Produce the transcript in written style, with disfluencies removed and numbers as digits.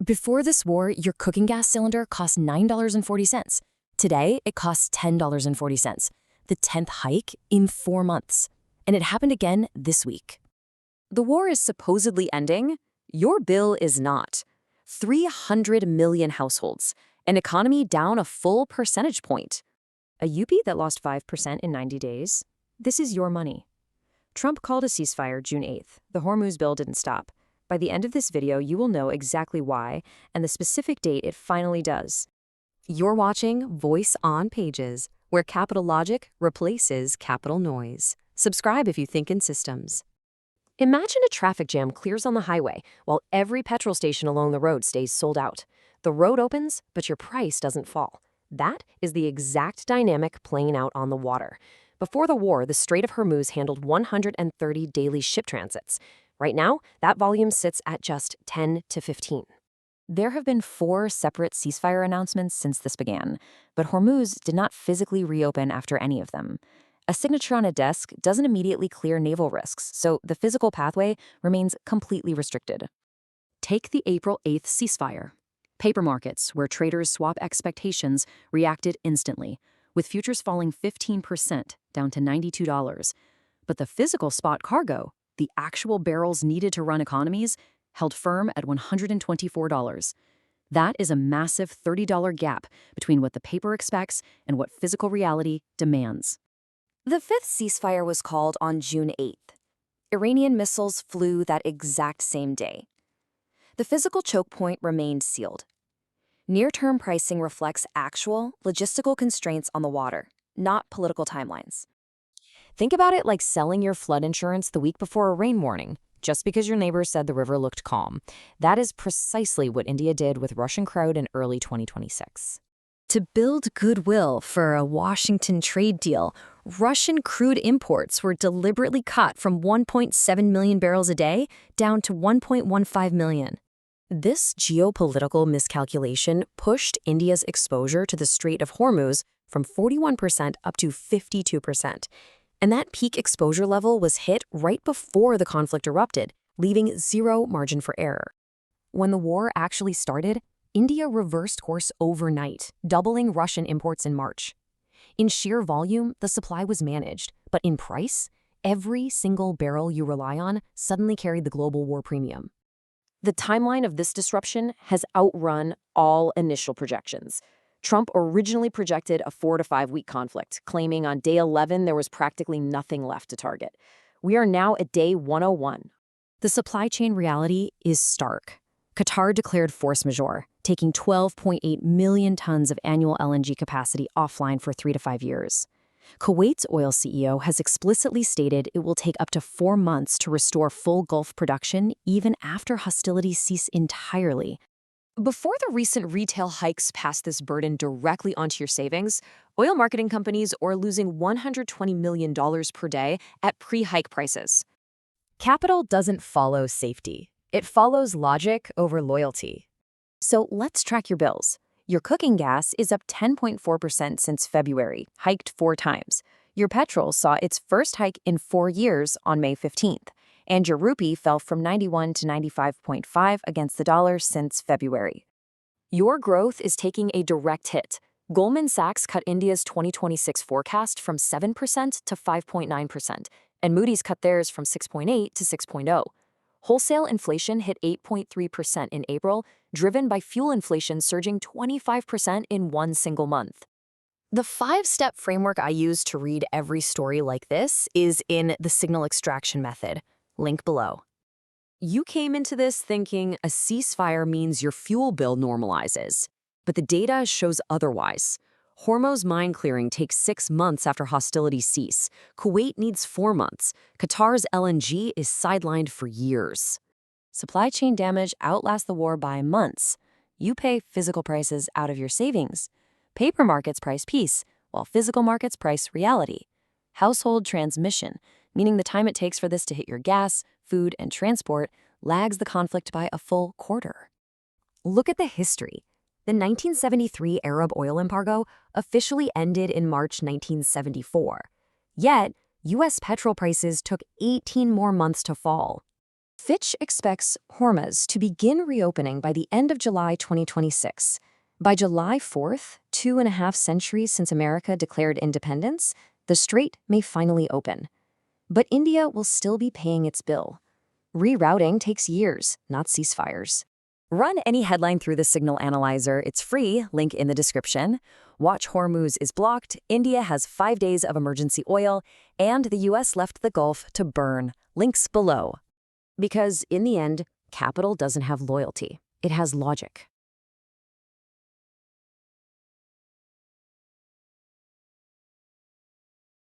Before this war, your cooking gas cylinder cost $9.40. Today, it costs $10.40, the 10th hike in 4 months. And it happened again this week. The war is supposedly ending. Your bill is not. 300 million households, an economy down a full percentage point. A UP that lost 5% in 90 days? This is your money. Trump called a ceasefire June 8th. The Hormuz bill didn't stop. By the end of this video, you will know exactly why and the specific date it finally does. You're watching Voice on Pages, where capital logic replaces capital noise. Subscribe if you think in systems. Imagine a traffic jam clears on the highway while every petrol station along the road stays sold out. The road opens, but your price doesn't fall. That is the exact dynamic playing out on the water. Before the war, the Strait of Hormuz handled 130 daily ship transits. Right now, that volume sits at just 10 to 15. There have been 4 separate ceasefire announcements since this began, but Hormuz did not physically reopen after any of them. A signature on a desk doesn't immediately clear naval risks, so the physical pathway remains completely restricted. Take the April 8th ceasefire. Paper markets, where traders swap expectations, reacted instantly, with futures falling 15% down to $92. But the physical spot cargo, the actual barrels needed to run economies, held firm at $124. That is a massive $30 gap between what the paper expects and what physical reality demands. The 5th ceasefire was called on June 8th. Iranian missiles flew that exact same day. The physical choke point remained sealed. Near-term pricing reflects actual, logistical constraints on the water, not political timelines. Think about it like selling your flood insurance the week before a rain warning, just because your neighbor said the river looked calm. That is precisely what India did with Russian crude in early 2026. To build goodwill for a Washington trade deal, Russian crude imports were deliberately cut from 1.7 million barrels a day down to 1.15 million. This geopolitical miscalculation pushed India's exposure to the Strait of Hormuz from 41% up to 52%. And that peak exposure level was hit right before the conflict erupted, leaving zero margin for error. When the war actually started, India reversed course overnight, doubling Russian imports in March. In sheer volume, the supply was managed, but in price, every single barrel you rely on suddenly carried the global war premium. The timeline of this disruption has outrun all initial projections. Trump originally projected a 4 to 5 week conflict, claiming on day 11 there was practically nothing left to target. We are now at day 101. The supply chain reality is stark. Qatar declared force majeure, taking 12.8 million tons of annual LNG capacity offline for 3 to 5 years. Kuwait's oil CEO has explicitly stated it will take up to 4 months to restore full Gulf production even after hostilities cease entirely. Before the recent retail hikes pass this burden directly onto your savings, oil marketing companies are losing $120 million per day at pre-hike prices. Capital doesn't follow safety. It follows logic over loyalty. So let's track your bills. Your cooking gas is up 10.4% since February, hiked 4 times. Your petrol saw its first hike in 4 years on May 15th. And your rupee fell from 91 to 95.5 against the dollar since February. Your growth is taking a direct hit. Goldman Sachs cut India's 2026 forecast from 7% to 5.9%, and Moody's cut theirs from 6.8 to 6.0. Wholesale inflation hit 8.3% in April, driven by fuel inflation surging 25% in one single month. The 5-step framework I use to read every story like this is in the signal extraction method. Link below. You came into this thinking a ceasefire means your fuel bill normalizes, but the data shows otherwise. Hormuz mine clearing takes 6 months after hostilities cease. Kuwait needs 4 months. Qatar's LNG is sidelined for years. Supply chain damage outlasts the war by months. You pay physical prices out of your savings. Paper markets price peace, while physical markets price reality. Household transmission, meaning the time it takes for this to hit your gas, food, and transport, lags the conflict by a full quarter. Look at the history. The 1973 Arab oil embargo officially ended in March 1974. Yet, U.S. petrol prices took 18 more months to fall. Fitch expects Hormuz to begin reopening by the end of July 2026. By July 4th, 2.5 centuries since America declared independence, the strait may finally open. But India will still be paying its bill. Rerouting takes years, not ceasefires. Run any headline through the Signal Analyzer. It's free, link in the description. Watch Hormuz is blocked, India has 5 days of emergency oil, and the US left the Gulf to burn. Links below. Because in the end, capital doesn't have loyalty. It has logic.